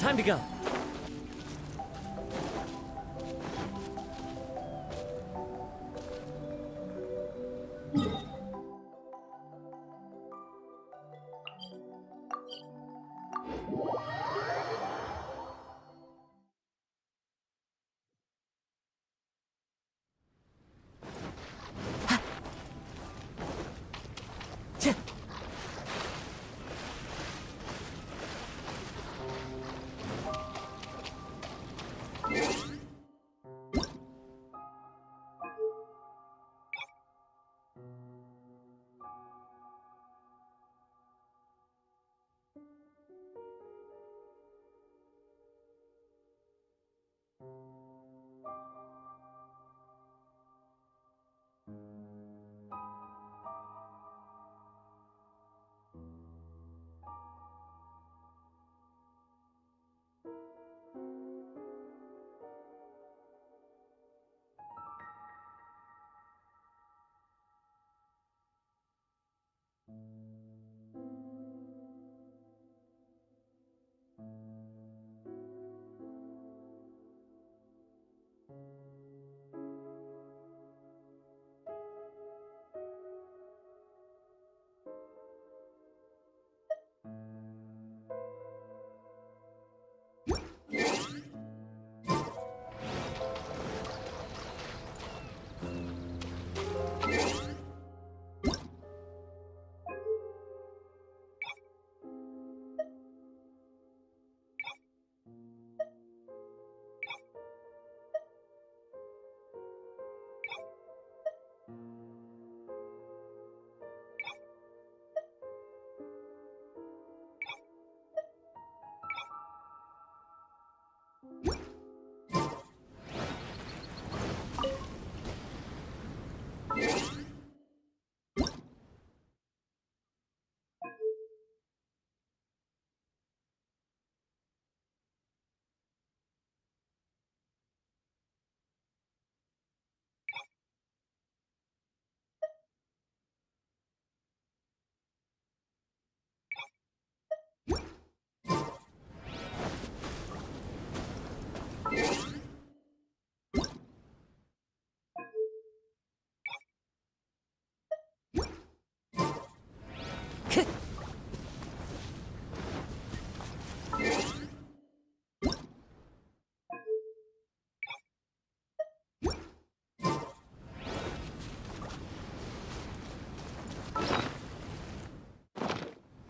Time to go.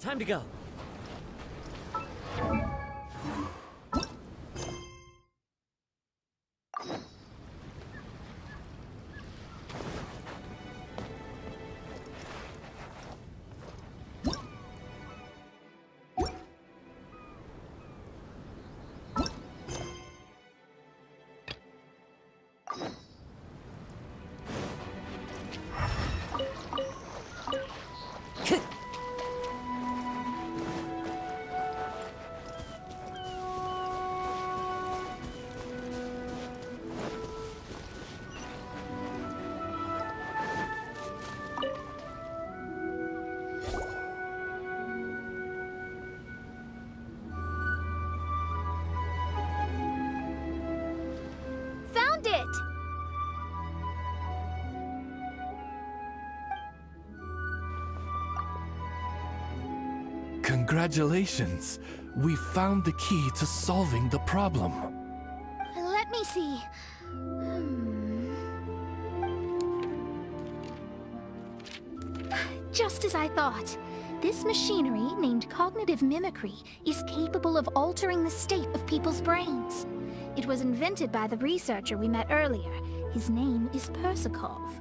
Time to go. Found it! Congratulations! We found the key to solving the problem. Let me see. Just as I thought. This machinery, named cognitive mimicry, is capable of altering the state of people's brains. It was invented by the researcher we met earlier. His name is Persakov.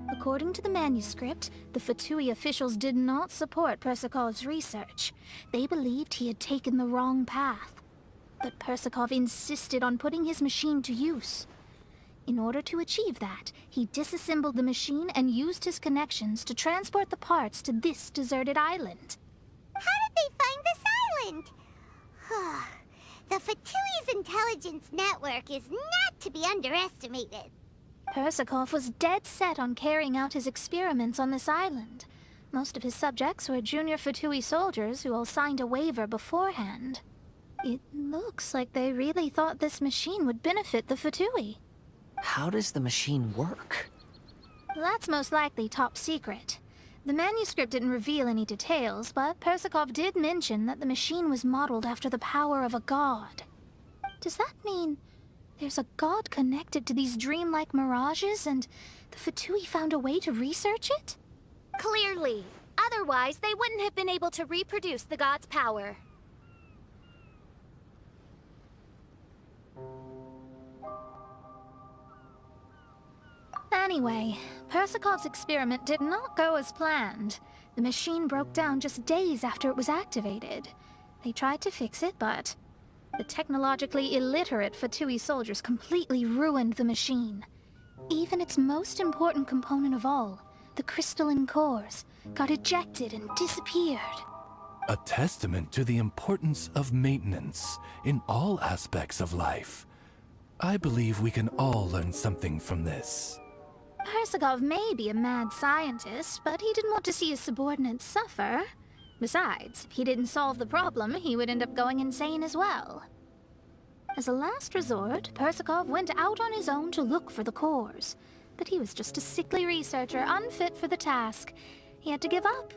According to the manuscript, the Fatui officials did not support Persakov's research. They believed he had taken the wrong path. But Persakov insisted on putting his machine to use. In order to achieve that, he disassembled the machine and used his connections to transport the parts to this deserted island. How did they find this island? The Fatui's intelligence network is not to be underestimated. Persakov was dead set on carrying out his experiments on this island. Most of his subjects were junior Fatui soldiers who all signed a waiver beforehand. It looks like they really thought this machine would benefit the Fatui. How does the machine work? That's most likely top secret. The manuscript didn't reveal any details, but Persakov did mention that the machine was modeled after the power of a god. Does that mean there's a god connected to these dreamlike mirages, and the Fatui found a way to research it? Clearly. Otherwise, they wouldn't have been able to reproduce the god's power. Anyway, Persakov's experiment did not go as planned. The machine broke down just days after it was activated. They tried to fix it, but the technologically illiterate Fatui soldiers completely ruined the machine. Even its most important component of all, the crystalline cores, got ejected and disappeared. A testament to the importance of maintenance in all aspects of life. I believe we can all learn something from this. Persakov may be a mad scientist, but he didn't want to see his subordinates suffer. Besides, if he didn't solve the problem, he would end up going insane as well. As a last resort, Persakov went out on his own to look for the cores. But he was just a sickly researcher, unfit for the task. He had to give up.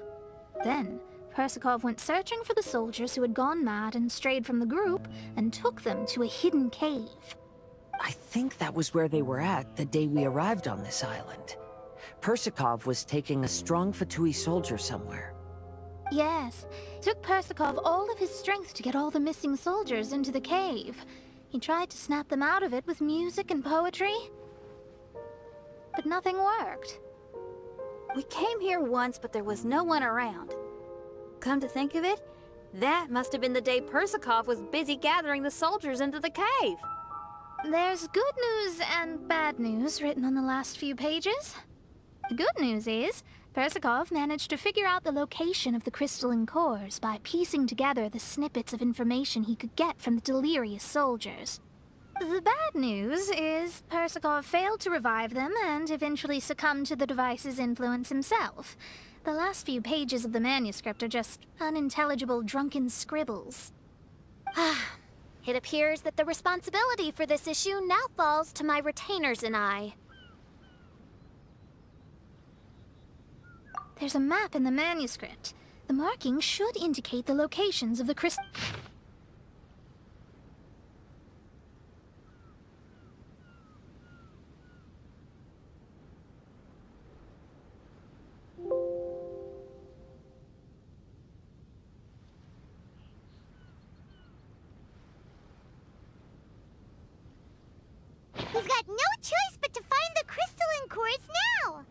Then, Persakov went searching for the soldiers who had gone mad and strayed from the group, and took them to a hidden cave. I think that was where they were at the day we arrived on this island. Persakov was taking a strong Fatui soldier somewhere. Yes, it took Persakov all of his strength to get all the missing soldiers into the cave. He tried to snap them out of it with music and poetry, but nothing worked. We came here once, but there was no one around. Come to think of it, that must have been the day Persakov was busy gathering the soldiers into the cave. There's good news and bad news written on the last few pages. The good news is, Persakov managed to figure out the location of the crystalline cores by piecing together the snippets of information he could get from the delirious soldiers. The bad news is Persakov failed to revive them and eventually succumbed to the device's influence himself. The last few pages of the manuscript are just unintelligible drunken scribbles. It appears that the responsibility for this issue now falls to my retainers and I. There's a map in the manuscript. The markings should indicate the locations of the crystal. We've got no choice but to find the crystalline cores now!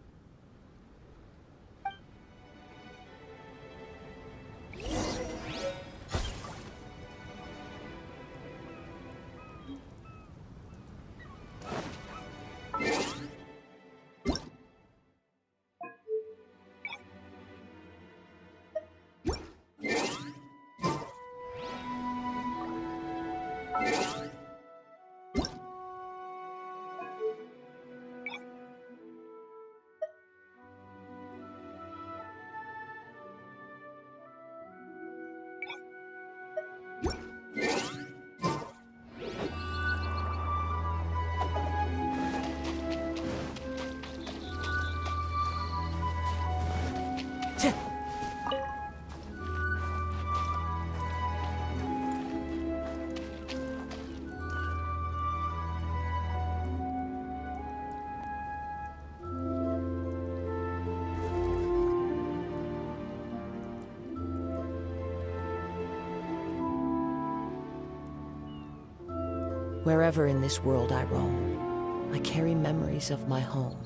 Wherever in this world I roam, I carry memories of my home.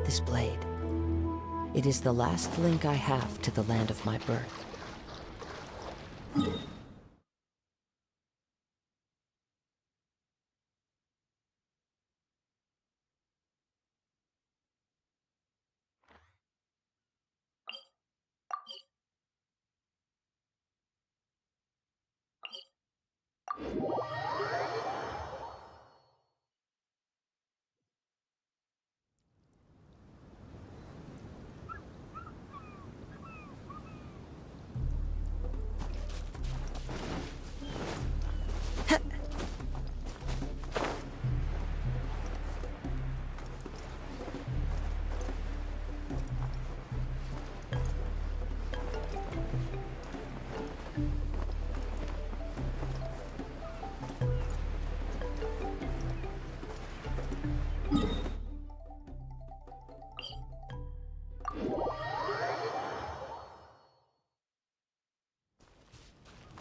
This blade, it is the last link I have to the land of my birth.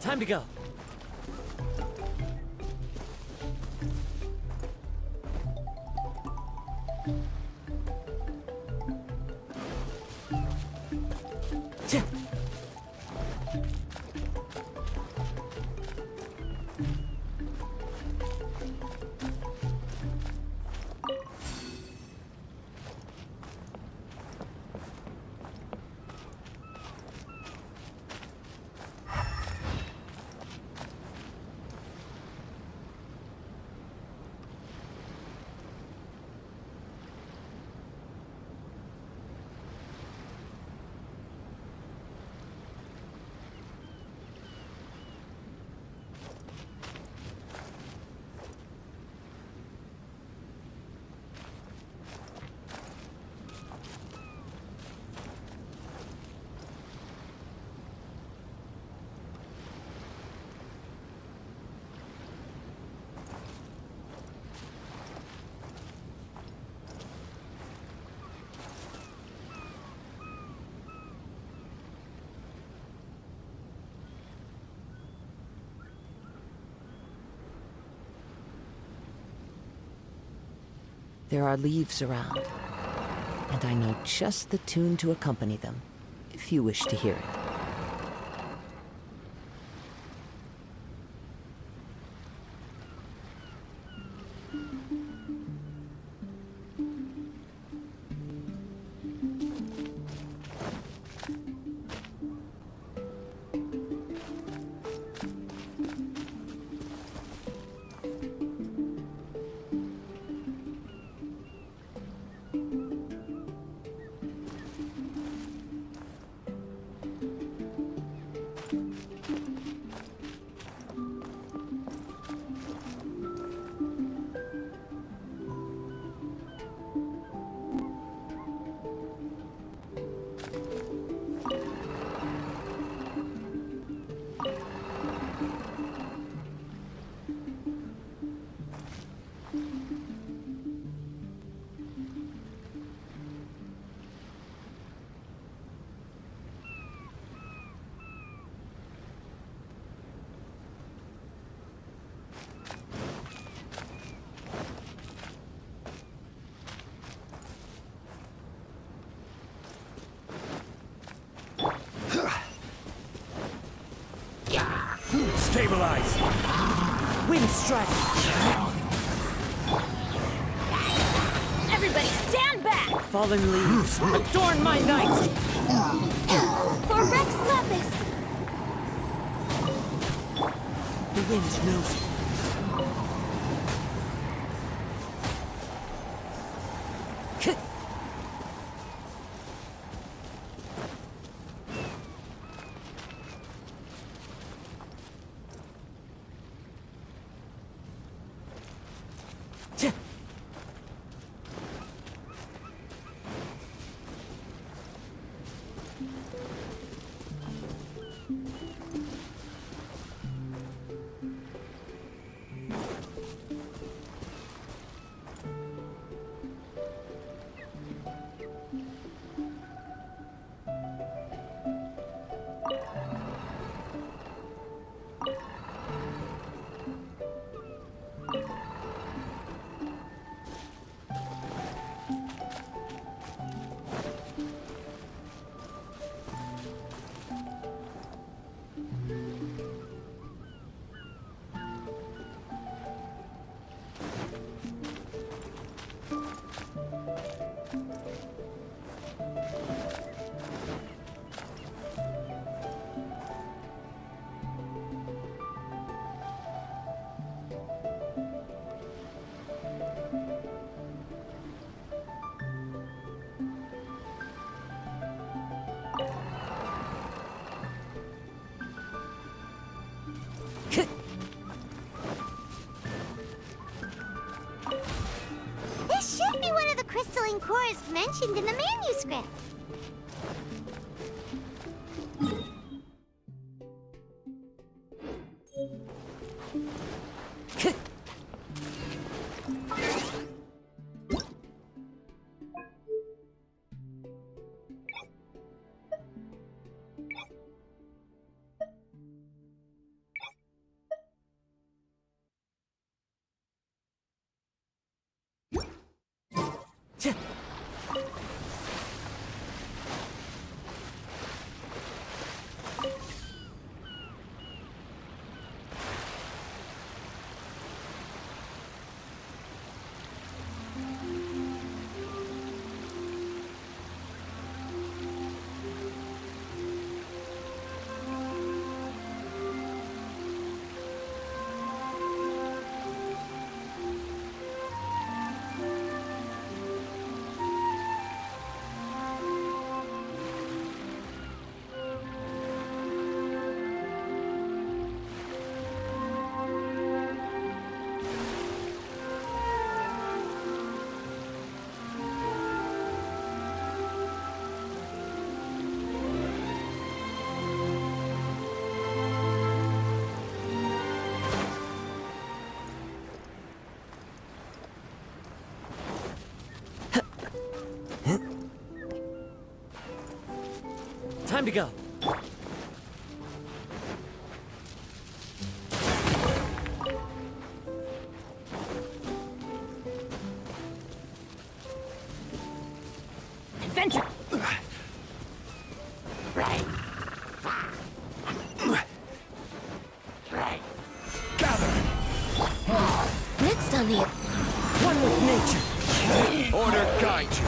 Time to go. There are leaves around, and I know just the tune to accompany them, if you wish to hear it. Stabilize! Wind strike! Everybody stand back! Fallen leaves, adorn my night! For Rex Lapis! The wind knows it. This should be one of the crystalline cores mentioned in the manuscript. Time to go. Adventure! Next on the... One with nature. Order guide you.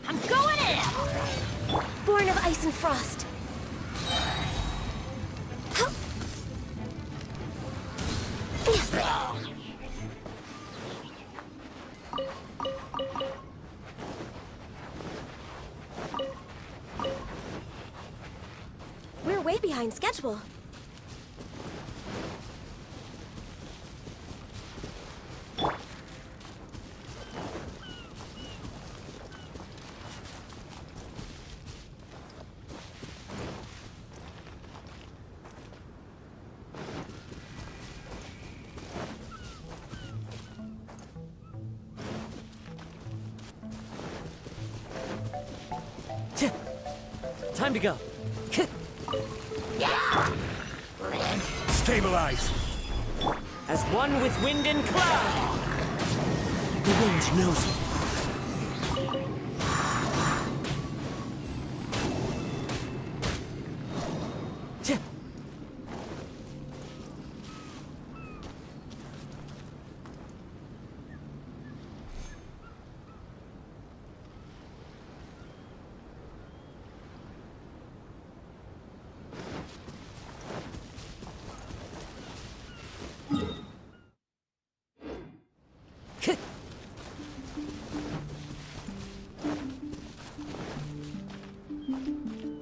I'm going in! Born of ice and frost. We're way behind schedule. Time to go. Stabilize. As one with wind and cloud. The wind knows it.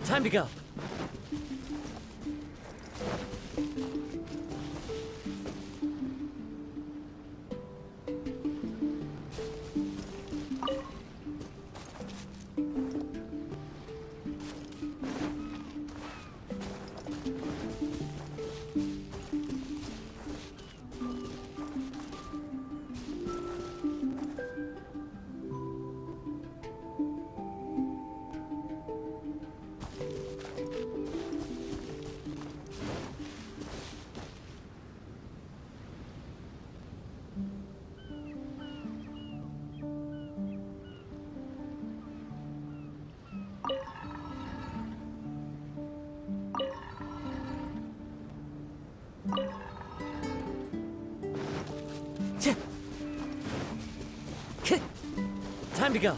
Time to go. Time to go.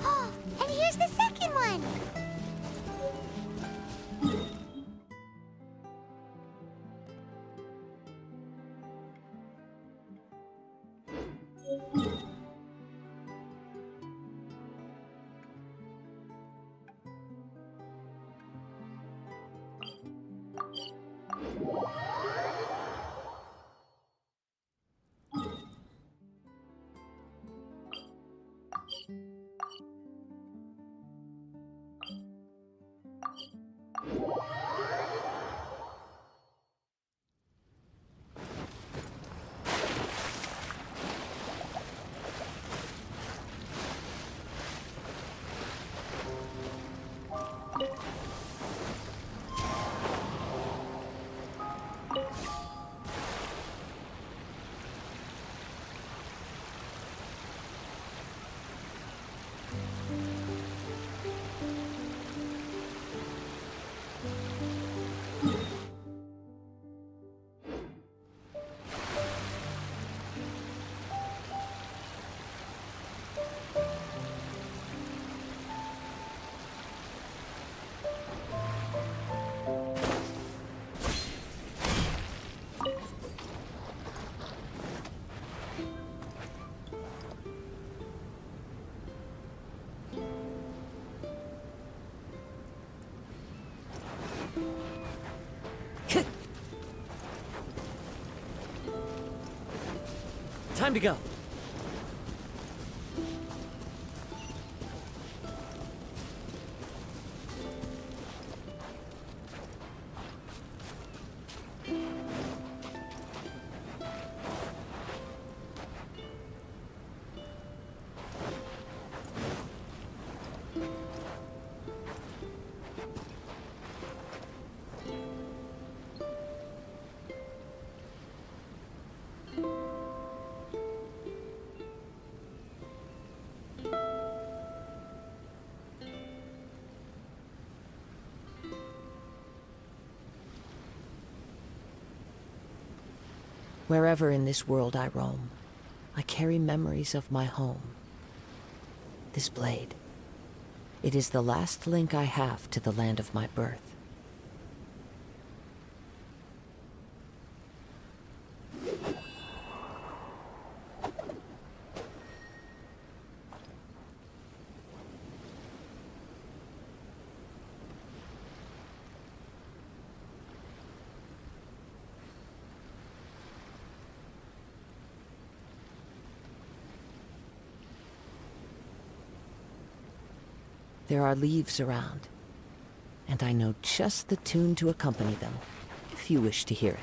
Oh, and here's the second one. Time to go. Wherever in this world I roam, I carry memories of my home. This blade, it is the last link I have to the land of my birth. There are leaves around, and I know just the tune to accompany them, if you wish to hear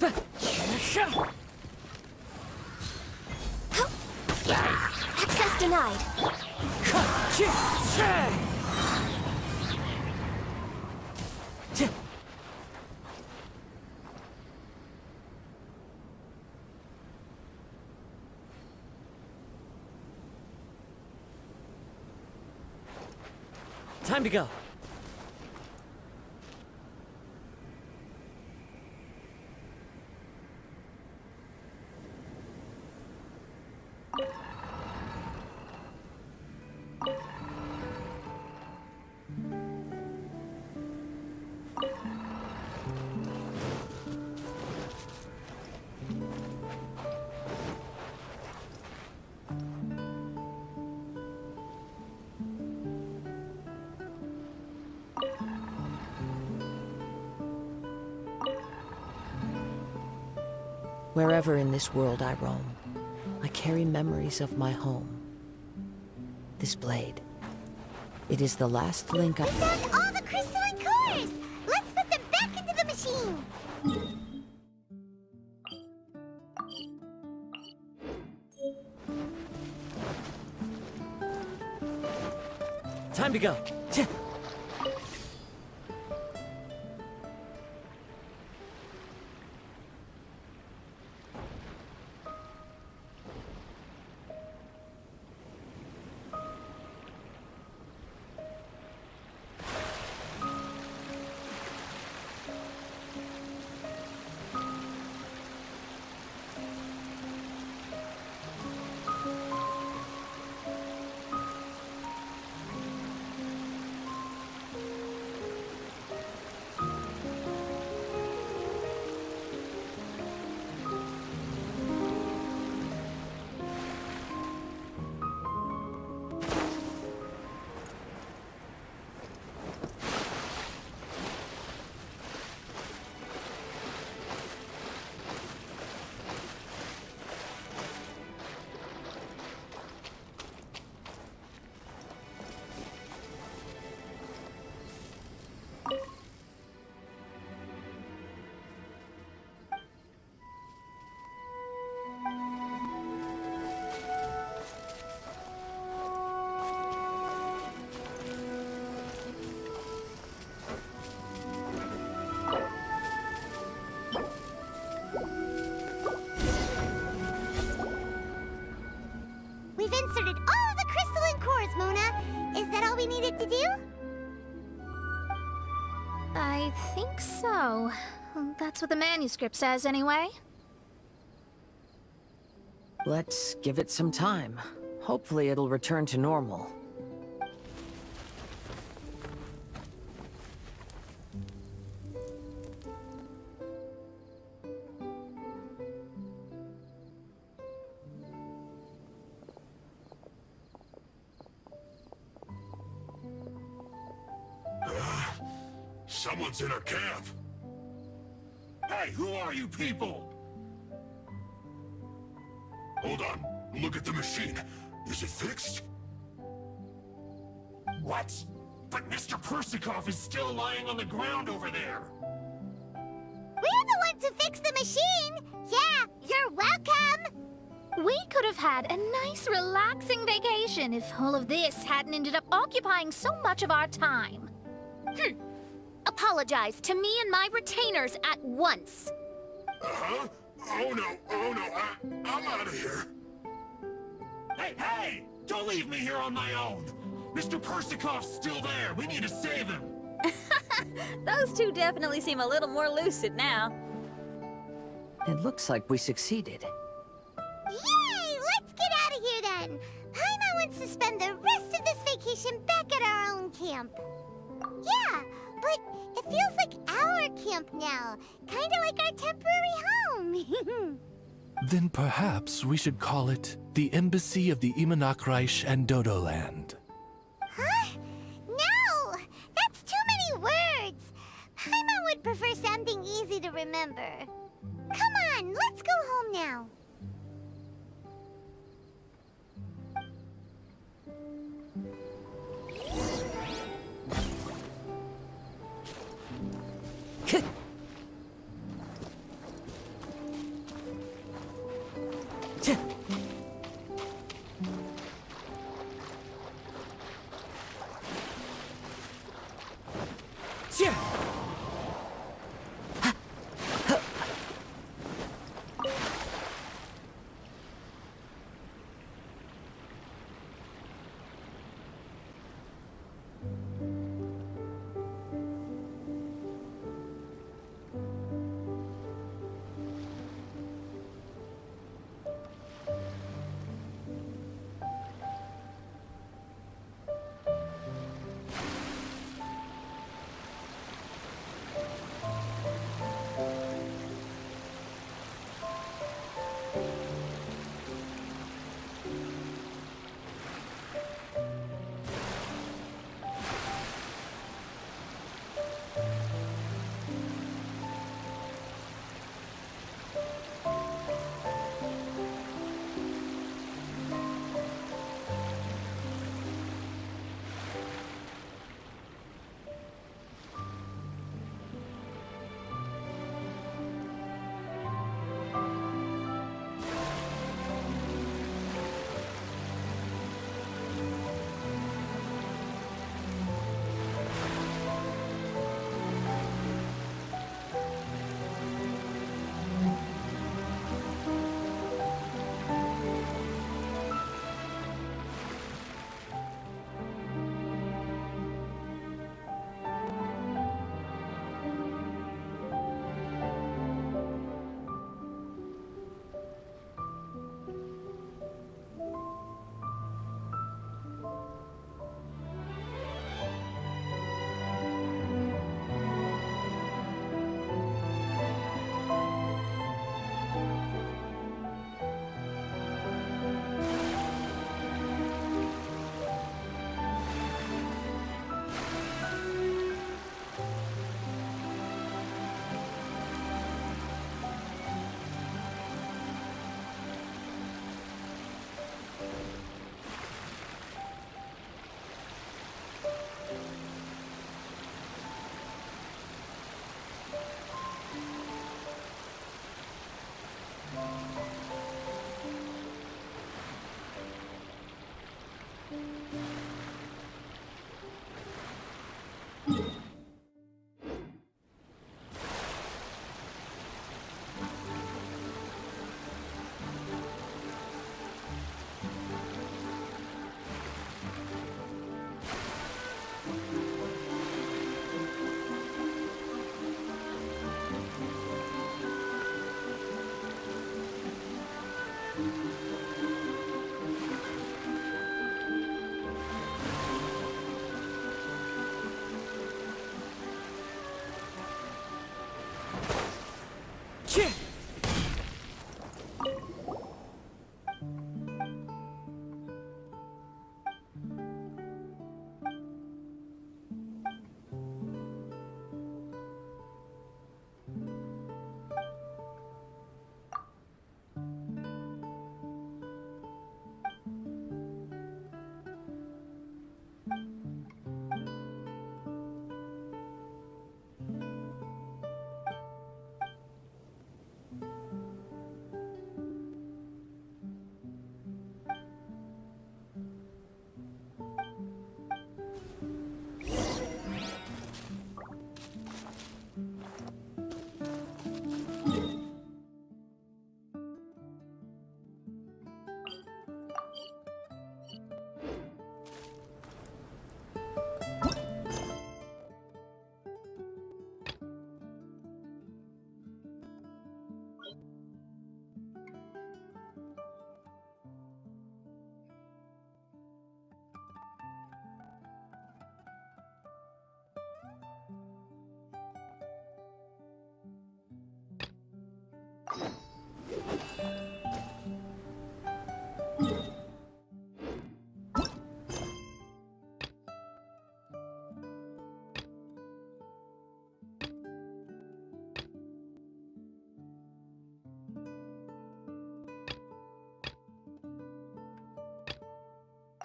it. Access denied. Time to go. Wherever in this world I roam, I carry memories of my home. This blade, it is the last link I... We found all the crystalline cores! Let's put them back into the machine! Time to go. We've inserted all of the crystalline cores, Mona. Is that all we needed to do? I think so. That's what the manuscript says, anyway. Let's give it some time. Hopefully it'll return to normal. Someone's in our camp. Hey, who are you people? Hold on. Look at the machine. Is it fixed? What? But Mr. Persikov is still lying on the ground over there. We're the ones who fixed the machine! Yeah, you're welcome! We could have had a nice, relaxing vacation if all of this hadn't ended up occupying so much of our time. Apologize to me and my retainers at once. Uh-huh? Oh no, I'm out of here. Hey! Don't leave me here on my own! Mr. Persikov's still there! We need to save him! Those two definitely seem a little more lucid now. It looks like we succeeded. Yay! Let's get out of here then! Paimon wants to spend the rest of this vacation back at our own camp. Yeah, but it feels like our camp now. Kinda like our temporary home. Then perhaps we should call it the Embassy of the Imanakreich and Dodoland. Huh? No! That's too many words! Paimon would prefer something easy to remember. Come on, let's go home now.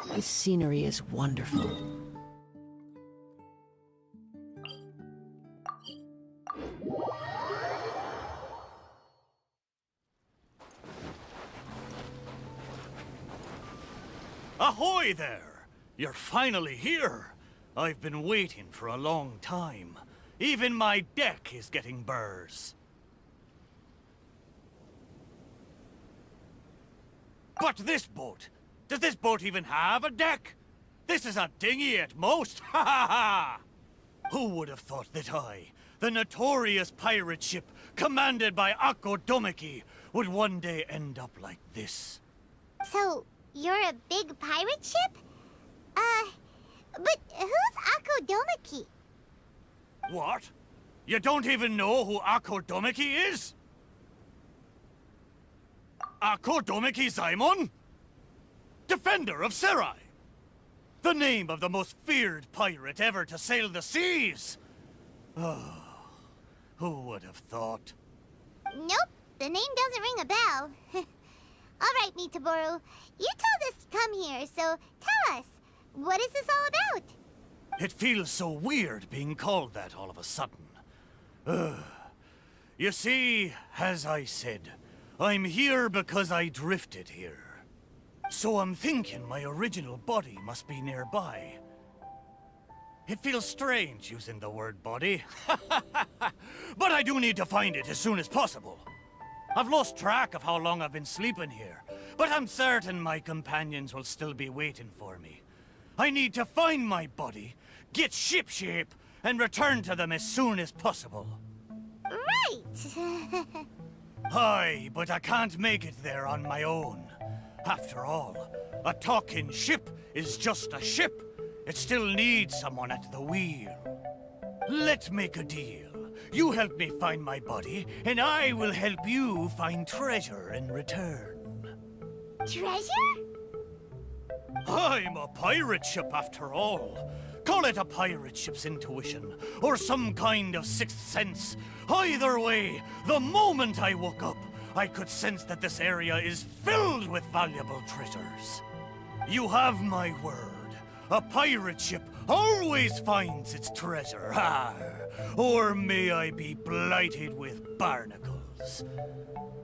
This scenery is wonderful. Ahoy there! You're finally here! I've been waiting for a long time. Even my deck is getting burrs. But this boat! Does this boat even have a deck? This is a dinghy at most! Ha ha ha! Who would have thought that I, the notorious pirate ship commanded by Akko Domeki, would one day end up like this? So, you're a big pirate ship? But who's Akko Domeki? What? You don't even know who Akko Domeki is? Akko Domeki Zaimon? Defender of Serai! The name of the most feared pirate ever to sail the seas! Oh, who would have thought? Nope, the name doesn't ring a bell. Alright, Mitaboru, you told us to come here, so tell us, what is this all about? It feels so weird being called that all of a sudden. You see, as I said, I'm here because I drifted here. So I'm thinking my original body must be nearby. It feels strange using the word body. But I do need to find it as soon as possible. I've lost track of how long I've been sleeping here, but I'm certain my companions will still be waiting for me. I need to find my body, get shipshape, and return to them as soon as possible. Right! Aye, but I can't make it there on my own. After all, a talking ship is just a ship. It still needs someone at the wheel. Let's make a deal. You help me find my body, and I will help you find treasure in return. Treasure? I'm a pirate ship after all. Call it a pirate ship's intuition, or some kind of sixth sense. Either way, the moment I woke up, I could sense that this area is filled with valuable treasures. You have my word. A pirate ship always finds its treasure. Or may I be blighted with barnacles.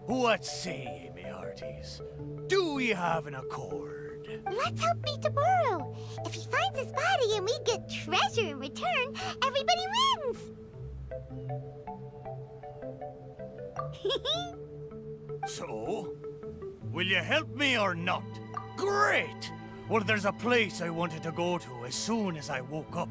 What say ye, me hearties? Do we have an accord? Let's help Mitaboru. If he finds his body and we get treasure in return, everybody wins! So, will you help me or not? Great! Well, there's a place I wanted to go to as soon as I woke up.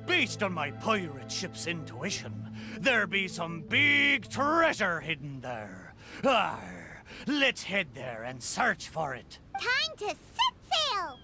Based on my pirate ship's intuition, there be some big treasure hidden there. Arr, let's head there and search for it. Time to set sail!